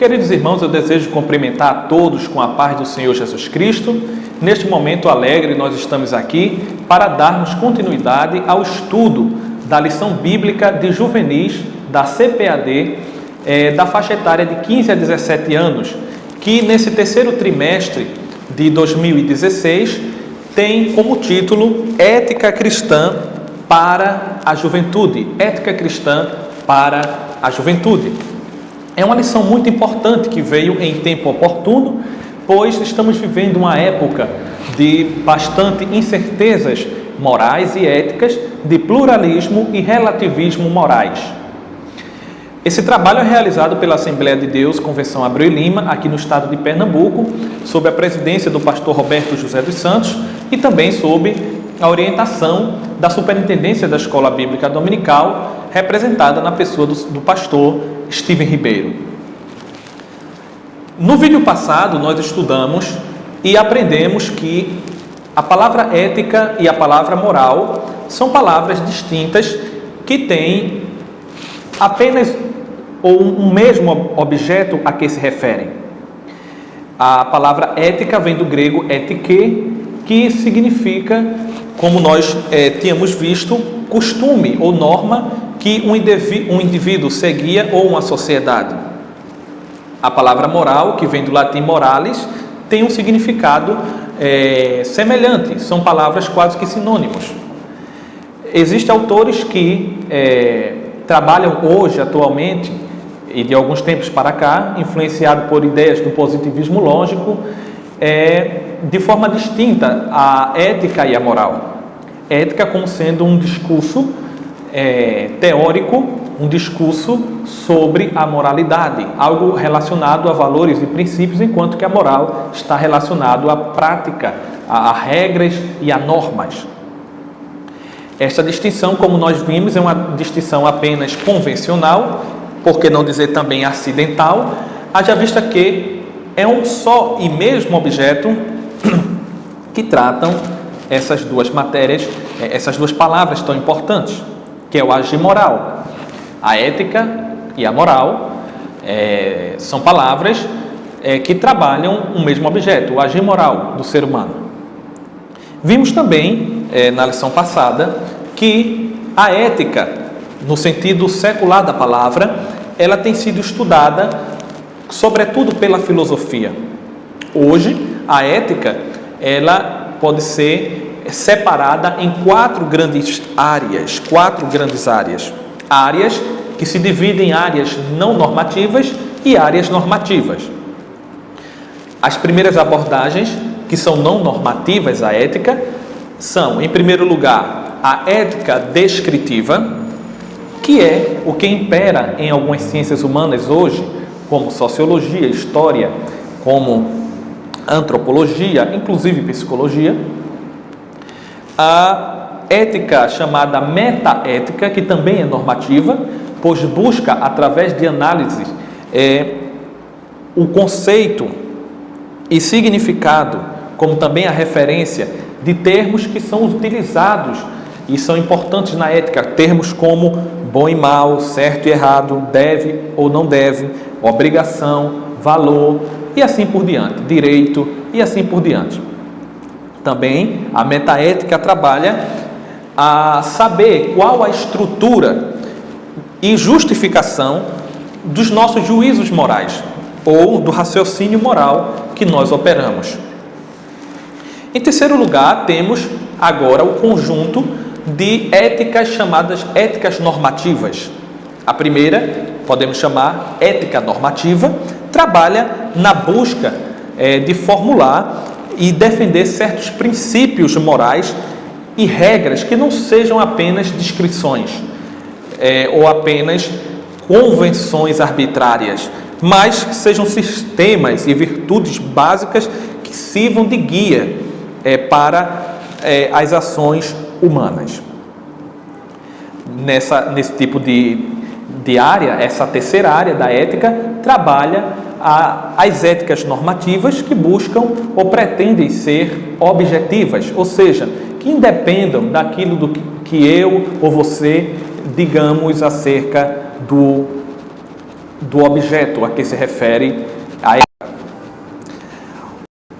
queridos irmãos, eu desejo cumprimentar a todos com a paz do Senhor Jesus Cristo. Neste momento alegre, nós estamos aqui para darmos continuidade ao estudo da lição bíblica de juvenis da CPAD, da faixa etária de 15 a 17 anos, que nesse terceiro trimestre de 2016 tem como título Ética Cristã para a Juventude. Ética Cristã para a Juventude. É uma lição muito importante que veio em tempo oportuno, pois estamos vivendo uma época de bastante incertezas morais e éticas, de pluralismo e relativismo morais. Esse trabalho é realizado pela Assembleia de Deus, Convenção Abreu e Lima, aqui no estado de Pernambuco, sob a presidência do pastor Roberto José dos Santos e também sob a orientação da Superintendência da Escola Bíblica Dominical, representada na pessoa do pastor Steven Ribeiro. No vídeo passado, nós estudamos e aprendemos que a palavra ética e a palavra moral são palavras distintas que têm apenas ou um mesmo objeto a que se referem. A palavra ética vem do grego etike, que significa, como nós tínhamos visto, costume ou norma que um indivíduo seguia ou uma sociedade. A palavra moral, que vem do latim moralis, tem um significado semelhante, são palavras quase que sinônimos. Existem autores que trabalham hoje, atualmente, e de alguns tempos para cá, influenciado por ideias do positivismo lógico, de forma distinta a ética e a moral. Ética como sendo um discurso teórico, um discurso sobre a moralidade, algo relacionado a valores e princípios, enquanto que a moral está relacionado à prática, a regras e a normas. Esta distinção, como nós vimos, é uma distinção apenas convencional, por que não dizer também acidental, haja vista que é um só e mesmo objeto que tratam essas duas matérias, essas duas palavras tão importantes, que é o agir moral. A ética e a moral são palavras que trabalham o mesmo objeto, o agir moral do ser humano. Vimos também, na lição passada, que a ética, no sentido secular da palavra, ela tem sido estudada, sobretudo pela filosofia. Hoje, a ética, ela pode ser separada em quatro grandes áreas. Áreas que se dividem em áreas não normativas e áreas normativas. As primeiras abordagens, que são não normativas à ética, são, em primeiro lugar, a ética descritiva, que é o que impera em algumas ciências humanas hoje, como sociologia, história, como antropologia, inclusive psicologia. A ética chamada metaética, que também é normativa, pois busca, através de análises, o conceito e significado, como também a referência de termos que são utilizados e são importantes na ética, termos como bom e mal, certo e errado, deve ou não deve, obrigação, valor e assim por diante, direito e assim por diante. Também a metaética trabalha a saber qual a estrutura e justificação dos nossos juízos morais ou do raciocínio moral que nós operamos. Em terceiro lugar, temos agora o conjunto de éticas chamadas éticas normativas. A primeira, podemos chamar ética normativa, trabalha na busca de formular e defender certos princípios morais e regras que não sejam apenas descrições ou apenas convenções arbitrárias, mas que sejam sistemas e virtudes básicas que sirvam de guia para as ações humanas. Nesse tipo de área, essa terceira área da ética trabalha as éticas normativas que buscam ou pretendem ser objetivas, ou seja, que independam daquilo do que eu ou você digamos acerca do objeto a que se refere a ética.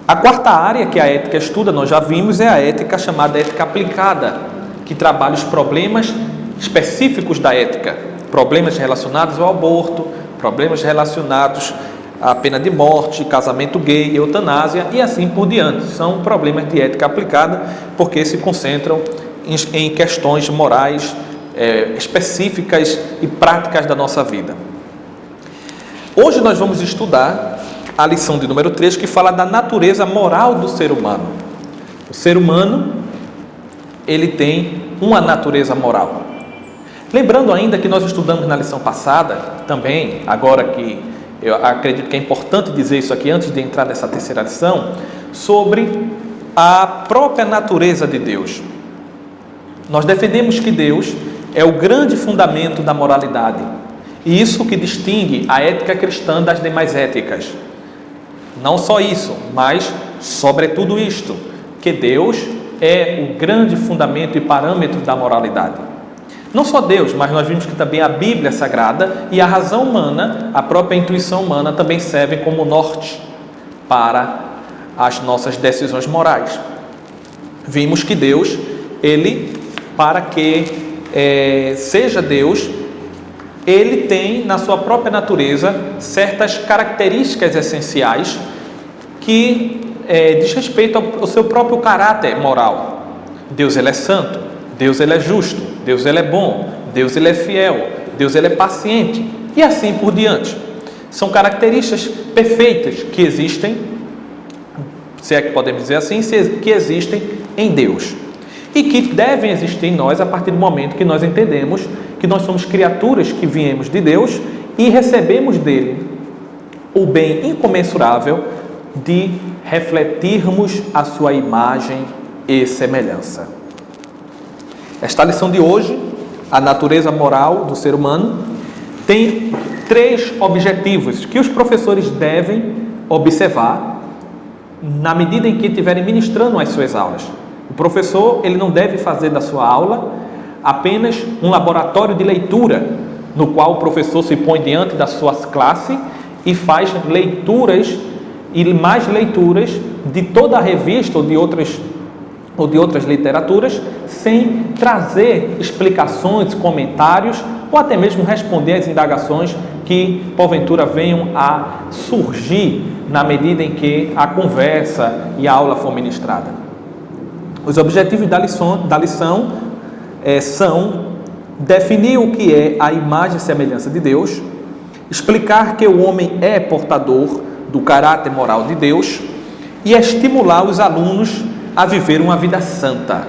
A quarta área que a ética estuda, nós já vimos, é a ética chamada ética aplicada, que trabalha os problemas específicos da ética, problemas relacionados ao aborto, problemas relacionados à pena de morte, casamento gay, eutanásia e assim por diante. São problemas de ética aplicada porque se concentram em questões morais específicas e práticas da nossa vida. Hoje nós vamos estudar a lição de número 3, que fala da natureza moral do ser humano. O ser humano, ele tem uma natureza moral. Lembrando ainda que nós estudamos na lição passada, também, agora que eu acredito que é importante dizer isso aqui antes de entrar nessa terceira lição, sobre a própria natureza de Deus. Nós defendemos que Deus é o grande fundamento da moralidade, e isso que distingue a ética cristã das demais éticas. Não só isso, mas sobretudo isto, que Deus é o grande fundamento e parâmetro da moralidade. Não só Deus, mas nós vimos que também a Bíblia Sagrada e a razão humana, a própria intuição humana, também servem como norte para as nossas decisões morais. Vimos que Deus, ele, para que seja Deus, ele tem na sua própria natureza certas características essenciais que diz respeito ao seu próprio caráter moral. Deus, ele é santo, Deus, ele é justo, Deus, ele é bom, Deus, ele é fiel, Deus, ele é paciente e assim por diante. São características perfeitas que existem, se é que podemos dizer assim, que existem em Deus e que devem existir em nós a partir do momento que nós entendemos que nós somos criaturas que viemos de Deus e recebemos dele o bem incomensurável de refletirmos a sua imagem e semelhança. Esta lição de hoje, a natureza moral do ser humano, tem 3 objetivos que os professores devem observar na medida em que estiverem ministrando as suas aulas. O professor, ele não deve fazer da sua aula apenas um laboratório de leitura, no qual o professor se põe diante da sua classe e faz leituras e mais leituras de toda a revista ou de outras literaturas, sem trazer explicações, comentários ou até mesmo responder às indagações que porventura venham a surgir na medida em que a conversa e a aula for ministrada. Os objetivos da lição são definir o que é a imagem e semelhança de Deus, explicar que o homem é portador do caráter moral de Deus e estimular os alunos a viver uma vida santa.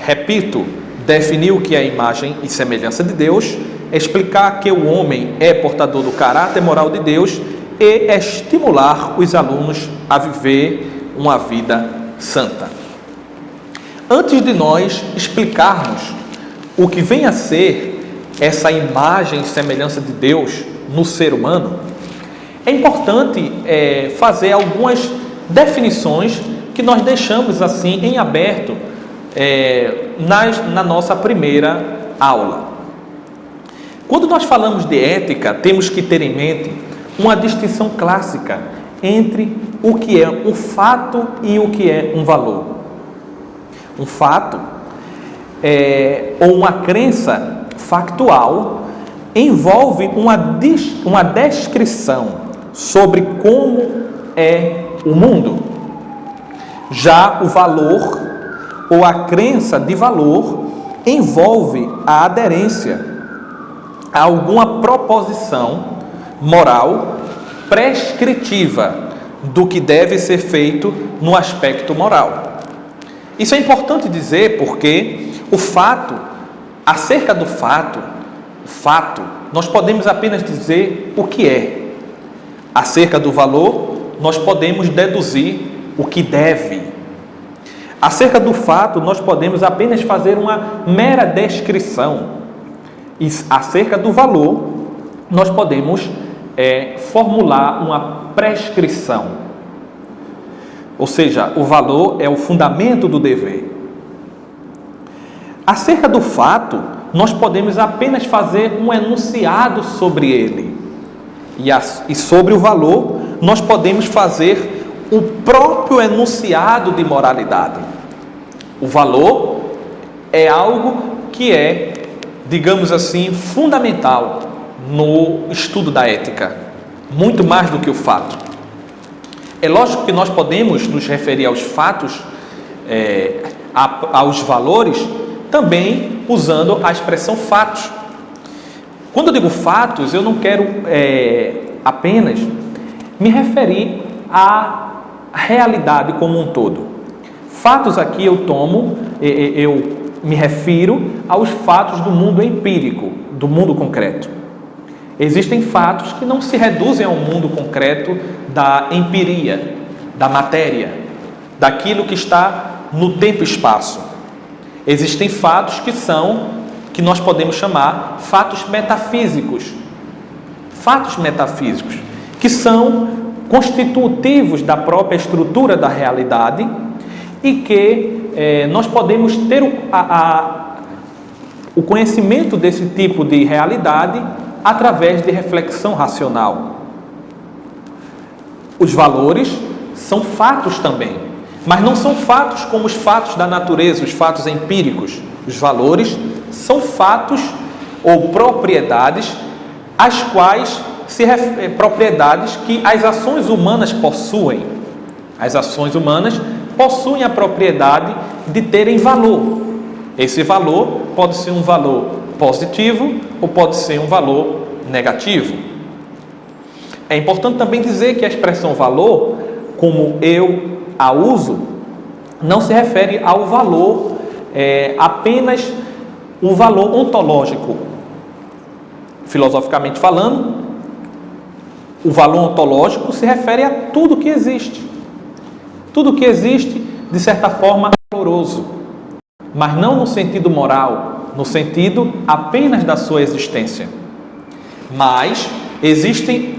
Repito, definir o que é a imagem e semelhança de Deus, explicar que o homem é portador do caráter moral de Deus e estimular os alunos a viver uma vida santa. Antes de nós explicarmos o que vem a ser essa imagem e semelhança de Deus no ser humano, é importante fazer algumas definições que nós deixamos assim em aberto na nossa primeira aula. Quando nós falamos de ética, temos que ter em mente uma distinção clássica entre o que é um fato e o que é um valor. Um fato ou uma crença factual envolve uma descrição sobre como é o mundo. Já o valor ou a crença de valor envolve a aderência a alguma proposição moral prescritiva do que deve ser feito no aspecto moral. Isso é importante dizer porque acerca do fato, nós podemos apenas dizer o que é. Acerca do valor, nós podemos deduzir o que deve. Acerca do fato, nós podemos apenas fazer uma mera descrição. E acerca do valor, nós podemos formular uma prescrição. Ou seja, o valor é o fundamento do dever. Acerca do fato, nós podemos apenas fazer um enunciado sobre ele. E sobre o valor, nós podemos fazer o próprio enunciado de moralidade. O valor é algo que é, digamos assim, fundamental no estudo da ética, muito mais do que o fato. É lógico que nós podemos nos referir aos fatos, aos valores, também usando a expressão fatos. Quando eu digo fatos, eu não quero apenas me referir à realidade como um todo. Fatos aqui eu me refiro aos fatos do mundo empírico, do mundo concreto. Existem fatos que não se reduzem ao mundo concreto da empiria, da matéria, daquilo que está no tempo e espaço. Existem fatos que nós podemos chamar fatos metafísicos. Fatos metafísicos, que são constitutivos da própria estrutura da realidade e que nós podemos ter o conhecimento desse tipo de realidade através de reflexão racional. Os valores são fatos também, mas não são fatos como os fatos da natureza, os fatos empíricos. Os valores são fatos ou propriedades as quais propriedades que as ações humanas possuem. As ações humanas possuem a propriedade de terem valor. Esse valor pode ser um valor positivo ou pode ser um valor negativo. É importante também dizer que a expressão valor, como eu a uso, não se refere ao valor apenas um valor ontológico. Filosoficamente falando, o valor ontológico se refere a tudo que existe. Tudo que existe, de certa forma, é valoroso, mas não no sentido moral, no sentido apenas da sua existência. Mas existem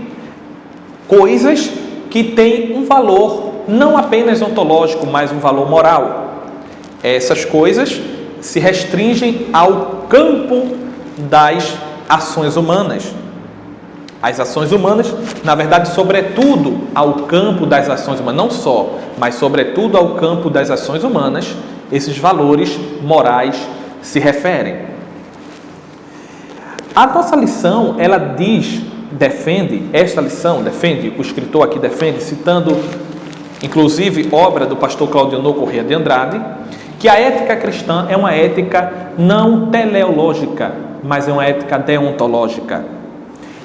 coisas que têm um valor não apenas ontológico, mas um valor moral. Essas coisas se restringem ao campo das ações humanas. As ações humanas, na verdade, sobretudo ao campo das ações humanas, não só, mas sobretudo ao campo das ações humanas, esses valores morais se referem. A nossa lição, ela defende, o escritor aqui defende, citando inclusive obra do pastor Claudionor Corrêa de Andrade, que a ética cristã é uma ética não teleológica, mas é uma ética deontológica.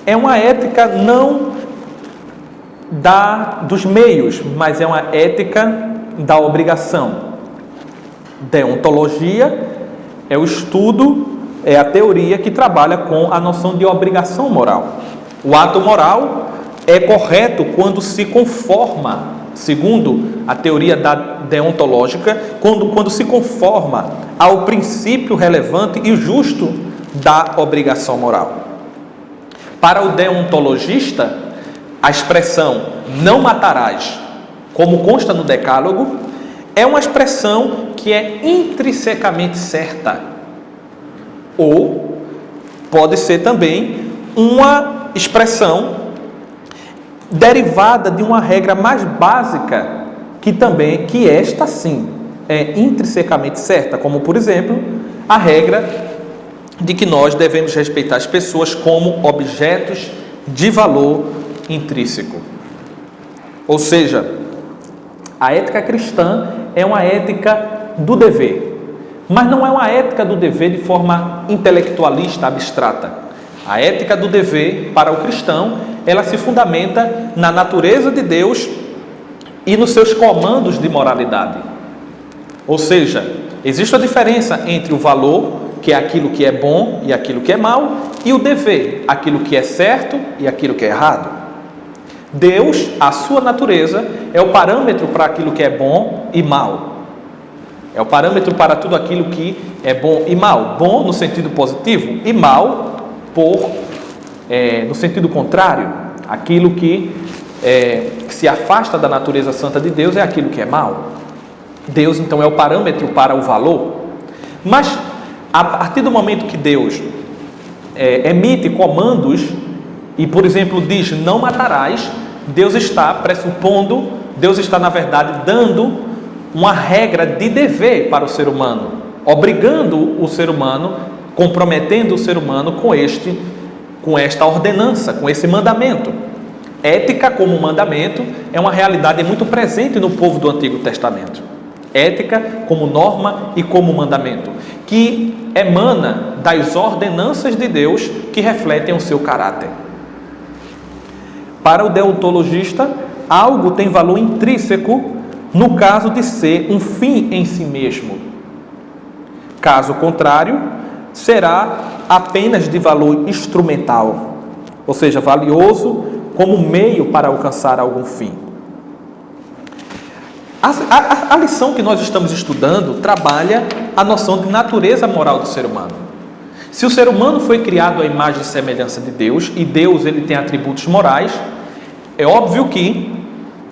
É uma ética não dos meios, mas é uma ética da obrigação. Deontologia é o estudo, é a teoria que trabalha com a noção de obrigação moral. O ato moral é correto quando se conforma, segundo a teoria deontológica, quando se conforma ao princípio relevante e justo da obrigação moral. Para o deontologista, a expressão não matarás, como consta no Decálogo, é uma expressão que é intrinsecamente certa. Ou pode ser também uma expressão derivada de uma regra mais básica, que esta sim é intrinsecamente certa, como por exemplo, a regra de que nós devemos respeitar as pessoas como objetos de valor intrínseco. Ou seja, a ética cristã é uma ética do dever, mas não é uma ética do dever de forma intelectualista, abstrata. A ética do dever, para o cristão, ela se fundamenta na natureza de Deus e nos seus comandos de moralidade. Ou seja, existe a diferença entre o valor, que é aquilo que é bom e aquilo que é mal, e o dever, aquilo que é certo e aquilo que é errado. Deus, a sua natureza, é o parâmetro para aquilo que é bom e mal. É o parâmetro para tudo aquilo que é bom e mal. Bom no sentido positivo e mal no sentido contrário. Aquilo que se afasta da natureza santa de Deus é aquilo que é mal. Deus, então, é o parâmetro para o valor. Mas A partir do momento que Deus emite comandos e, por exemplo, diz não matarás, Deus está pressupondo, Deus está, na verdade, dando uma regra de dever para o ser humano, obrigando o ser humano, comprometendo o ser humano com esta ordenança, com esse mandamento. Ética como mandamento é uma realidade muito presente no povo do Antigo Testamento. Ética como norma e como mandamento, que emana das ordenanças de Deus que refletem o seu caráter. Para o deontologista, algo tem valor intrínseco no caso de ser um fim em si mesmo. Caso contrário, será apenas de valor instrumental, ou seja, valioso como meio para alcançar algum fim. A lição que nós estamos estudando trabalha a noção de natureza moral do ser humano. Se o ser humano foi criado à imagem e semelhança de Deus, e Deus ele tem atributos morais, é óbvio que,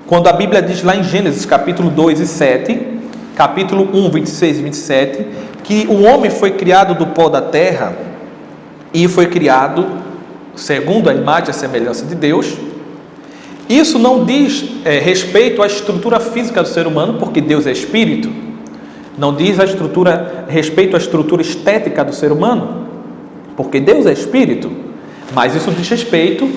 quando a Bíblia diz lá em Gênesis capítulo 2 e 7, capítulo 1, 26 e 27, que o homem foi criado do pó da terra e foi criado segundo a imagem e a semelhança de Deus, isso não diz respeito à estrutura física do ser humano, porque Deus é espírito. Não diz respeito à estrutura estética do ser humano, porque Deus é espírito. Mas isso diz respeito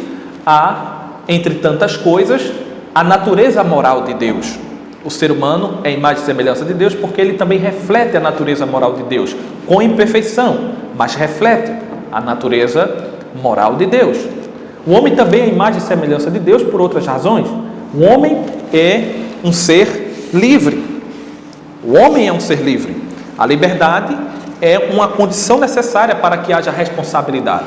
a, entre tantas coisas, a natureza moral de Deus. O ser humano é a imagem e semelhança de Deus porque ele também reflete a natureza moral de Deus, com imperfeição, mas reflete a natureza moral de Deus. O homem também é a imagem e semelhança de Deus por outras razões. O homem é um ser livre. O homem é um ser livre. A liberdade é uma condição necessária para que haja responsabilidade.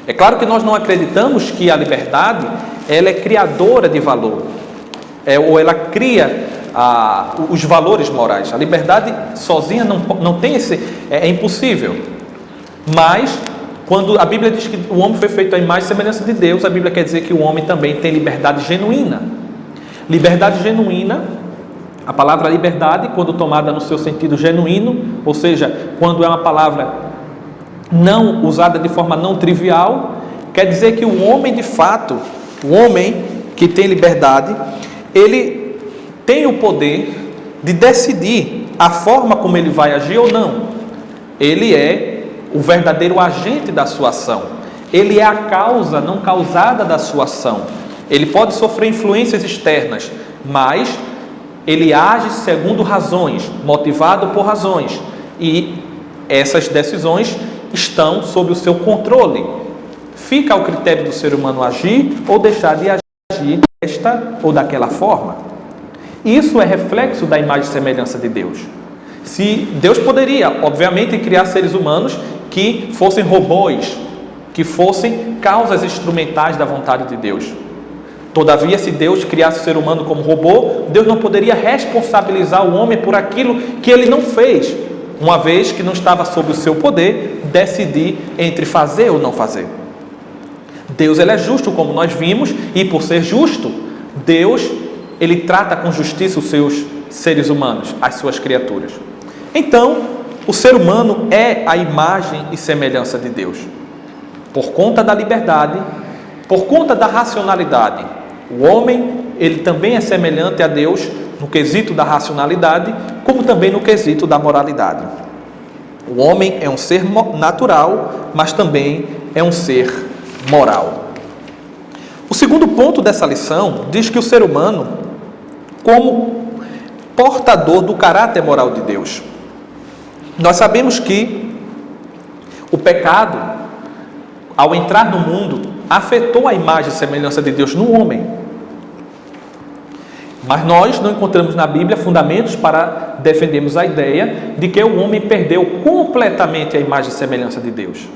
É claro que nós não acreditamos que a liberdade ela é criadora de valor, ou ela cria os valores morais. A liberdade sozinha não tem é impossível. Mas quando a Bíblia diz que o homem foi feito à imagem e semelhança de Deus, a Bíblia quer dizer que o homem também tem liberdade genuína. Liberdade genuína, a palavra liberdade, quando tomada no seu sentido genuíno, ou seja, quando é uma palavra não usada de forma não trivial, quer dizer que o homem de fato, o homem que tem liberdade, ele tem o poder de decidir a forma como ele vai agir ou não. Ele é o verdadeiro agente da sua ação. Ele é a causa não causada da sua ação. Ele pode sofrer influências externas, mas ele age segundo razões, motivado por razões. E essas decisões estão sob o seu controle. Fica ao critério do ser humano agir ou deixar de agir desta ou daquela forma. Isso é reflexo da imagem e semelhança de Deus. Se Deus poderia, obviamente, criar seres humanos que fossem robôs, que fossem causas instrumentais da vontade de Deus. Todavia, se Deus criasse o ser humano como robô, Deus não poderia responsabilizar o homem por aquilo que ele não fez, uma vez que não estava sob o seu poder decidir entre fazer ou não fazer. Deus ele é justo, como nós vimos, e por ser justo, Deus ele trata com justiça os seus seres humanos, as suas criaturas. Então, o ser humano é a imagem e semelhança de Deus. Por conta da liberdade, por conta da racionalidade, o homem ele também é semelhante a Deus no quesito da racionalidade, como também no quesito da moralidade. O homem é um ser natural, mas também é um ser moral. O segundo ponto dessa lição diz que o ser humano, como portador do caráter moral de Deus. Nós sabemos que o pecado, ao entrar no mundo, afetou a imagem e semelhança de Deus no homem. Mas nós não encontramos na Bíblia fundamentos para defendermos a ideia de que o homem perdeu completamente a imagem e semelhança de Deus.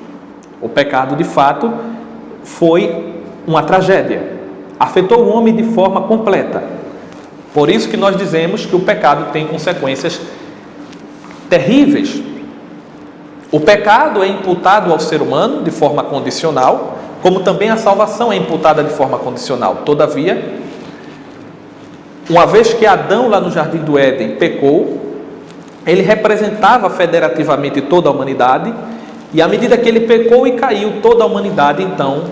O pecado, de fato, foi uma tragédia. Afetou o homem de forma completa. Por isso que nós dizemos que o pecado tem consequências terríveis. O pecado é imputado ao ser humano de forma condicional, como também a salvação é imputada de forma condicional. Todavia, uma vez que Adão lá no Jardim do Éden pecou, ele representava federativamente toda a humanidade, e à medida que ele pecou e caiu, toda a humanidade então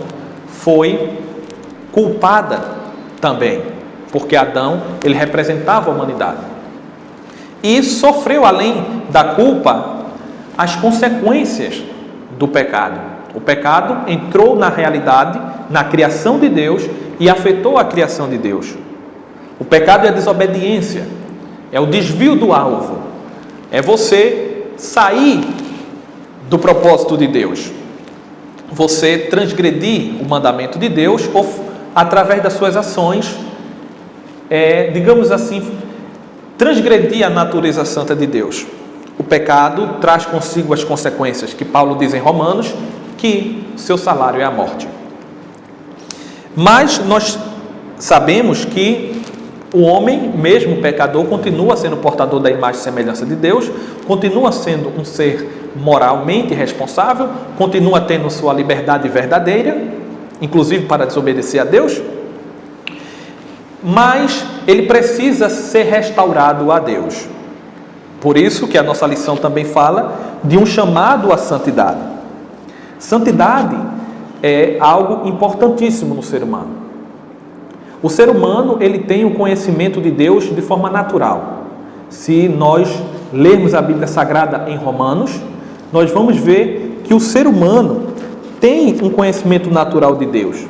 foi culpada também, porque Adão, ele representava a humanidade. E sofreu, além da culpa, as consequências do pecado. O pecado entrou na realidade, na criação de Deus, e afetou a criação de Deus. O pecado é a desobediência, é o desvio do alvo, é você sair do propósito de Deus, você transgredir o mandamento de Deus, ou através das suas ações, digamos assim, transgredir a natureza santa de Deus. O pecado traz consigo as consequências que Paulo diz em Romanos, que seu salário é a morte. Mas nós sabemos que o homem, mesmo pecador, continua sendo portador da imagem e semelhança de Deus, continua sendo um ser moralmente responsável, continua tendo sua liberdade verdadeira, inclusive para desobedecer a Deus, mas ele precisa ser restaurado a Deus. Por isso que a nossa lição também fala de um chamado à santidade. Santidade é algo importantíssimo no ser humano. O ser humano, ele tem o conhecimento de Deus de forma natural. Se nós lermos a Bíblia Sagrada em Romanos, nós vamos ver que o ser humano tem um conhecimento natural de Deus.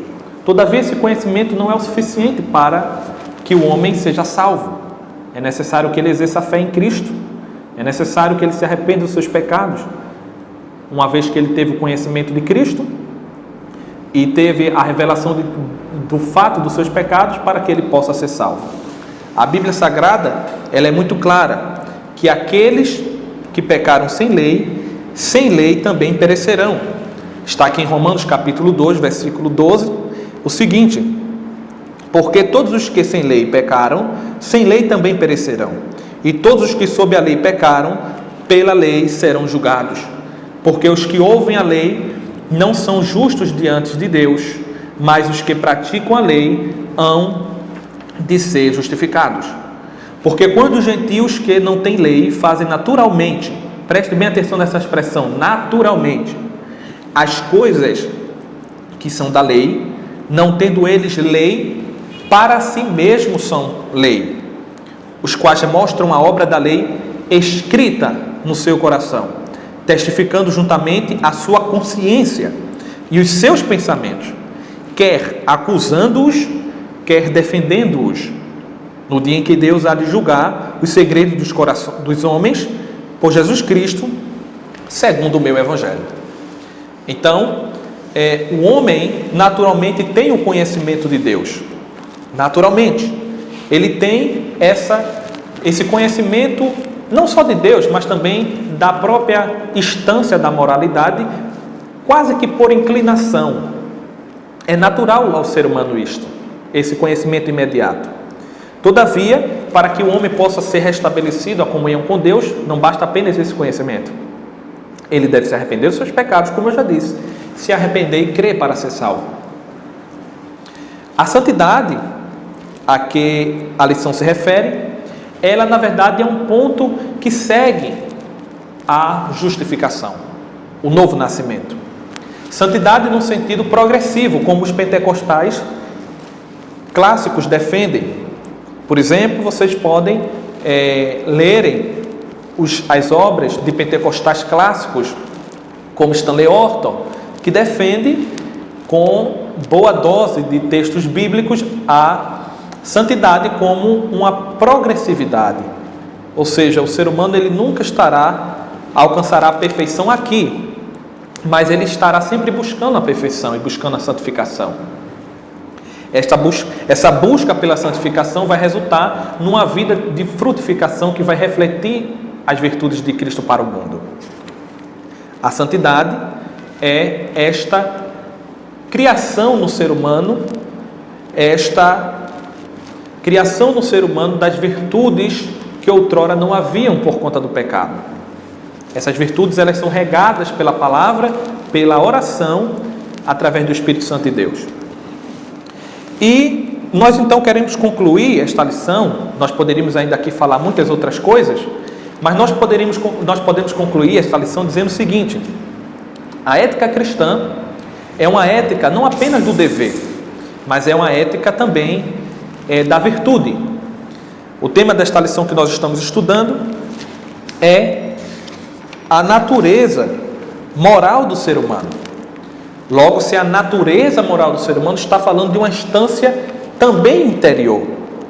Todavia, esse conhecimento não é o suficiente para que o homem seja salvo. É necessário que ele exerça a fé em Cristo. É necessário que ele se arrependa dos seus pecados. Uma vez que ele teve o conhecimento de Cristo e teve a revelação do fato dos seus pecados, para que ele possa ser salvo. A Bíblia Sagrada, ela é muito clara, que aqueles que pecaram sem lei também perecerão. Está aqui em Romanos capítulo 2, versículo 12, o seguinte: porque todos os que sem lei pecaram, sem lei também perecerão. E todos os que sob a lei pecaram, pela lei serão julgados. Porque os que ouvem a lei não são justos diante de Deus, mas os que praticam a lei hão de ser justificados. Porque quando os gentios que não têm lei fazem naturalmente, preste bem atenção nessa expressão, naturalmente, as coisas que são da lei, não tendo eles lei, para si mesmos são lei, os quais mostram a obra da lei escrita no seu coração, testificando juntamente a sua consciência e os seus pensamentos, quer acusando-os, quer defendendo-os, no dia em que Deus há de julgar os segredos dos corações dos homens, por Jesus Cristo, segundo o meu Evangelho. Então, o homem naturalmente tem o conhecimento de Deus. Naturalmente. Ele tem esse conhecimento não só de Deus, mas também da própria instância da moralidade, quase que por inclinação. É natural ao ser humano isto, esse conhecimento imediato. Todavia, para que o homem possa ser restabelecido a comunhão com Deus, não basta apenas esse conhecimento. Ele deve se arrepender dos seus pecados, como eu já disse, se arrepender e crer para ser salvo. A santidade a que a lição se refere, ela na verdade é um ponto que segue a justificação, o novo nascimento. Santidade num sentido progressivo, como os pentecostais clássicos defendem. Por exemplo, vocês podem lerem as obras de pentecostais clássicos, como Stanley Orton, que defende com boa dose de textos bíblicos a santidade como uma progressividade. Ou seja, o ser humano ele nunca alcançará a perfeição aqui, mas ele estará sempre buscando a perfeição e buscando a santificação. Essa busca pela santificação vai resultar numa vida de frutificação que vai refletir as virtudes de Cristo para o mundo. A santidade é esta criação no ser humano, das virtudes que outrora não haviam por conta do pecado. Essas virtudes elas são regadas pela palavra, pela oração, através do Espírito Santo de Deus. E nós então queremos concluir esta lição. Nós poderíamos ainda aqui falar muitas outras coisas, Mas nós podemos concluir esta lição dizendo o seguinte: a ética cristã é uma ética não apenas do dever, mas é uma ética também da virtude. O tema desta lição que nós estamos estudando é a natureza moral do ser humano. Logo, se a natureza moral do ser humano está falando de uma instância também interior.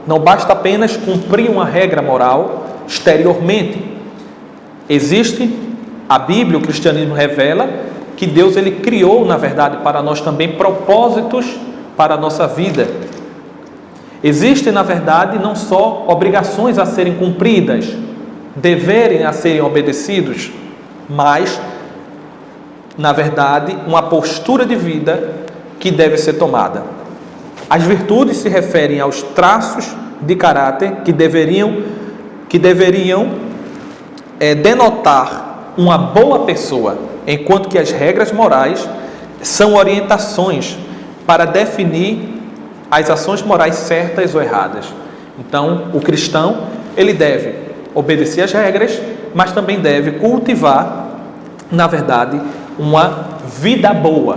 Não basta apenas cumprir uma regra moral exteriormente. Existe, a Bíblia, o cristianismo revela que Deus ele criou, na verdade, para nós também propósitos para a nossa vida. Existem, na verdade, não só obrigações a serem cumpridas, deverem a serem obedecidos, mas, na verdade, uma postura de vida que deve ser tomada. As virtudes se referem aos traços de caráter que deveriam denotar uma boa pessoa, enquanto que as regras morais são orientações para definir as ações morais certas ou erradas. Então, o cristão, ele deve obedecer às regras, mas também deve cultivar, na verdade, uma vida boa,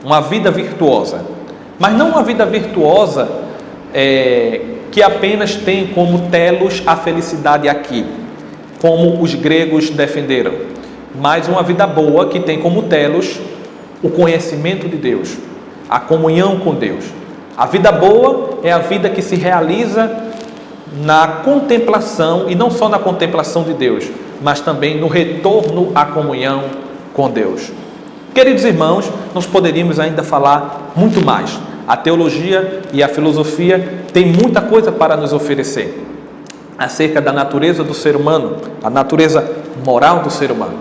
uma vida virtuosa. Mas não uma vida virtuosa que apenas tem como telos a felicidade aqui, como os gregos defenderam, mas uma vida boa que tem como telos o conhecimento de Deus, a comunhão com Deus. A vida boa é a vida que se realiza na contemplação, e não só na contemplação de Deus, mas também no retorno à comunhão com Deus. Queridos irmãos, nós poderíamos ainda falar muito mais. A teologia e a filosofia têm muita coisa para nos oferecer acerca da natureza do ser humano, a natureza moral do ser humano.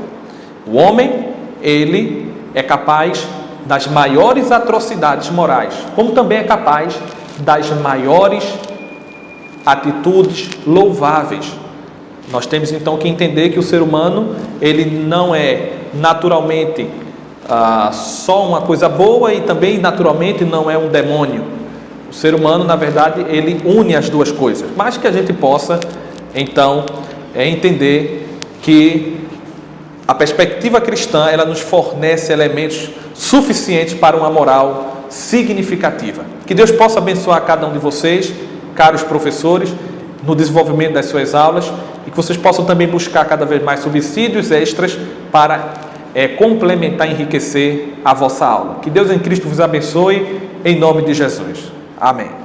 O homem, ele é capaz das maiores atrocidades morais, como também é capaz das maiores atitudes louváveis. Nós temos então que entender que o ser humano, ele não é naturalmente só uma coisa boa e também naturalmente não é um demônio. O ser humano, na verdade, ele une as duas coisas, mas que a gente possa então entender que a perspectiva cristã, ela nos fornece elementos suficientes para uma moral significativa. Que Deus possa abençoar cada um de vocês, caros professores, no desenvolvimento das suas aulas, e que vocês possam também buscar cada vez mais subsídios extras para complementar e enriquecer a vossa aula. Que Deus em Cristo vos abençoe, em nome de Jesus. Amém.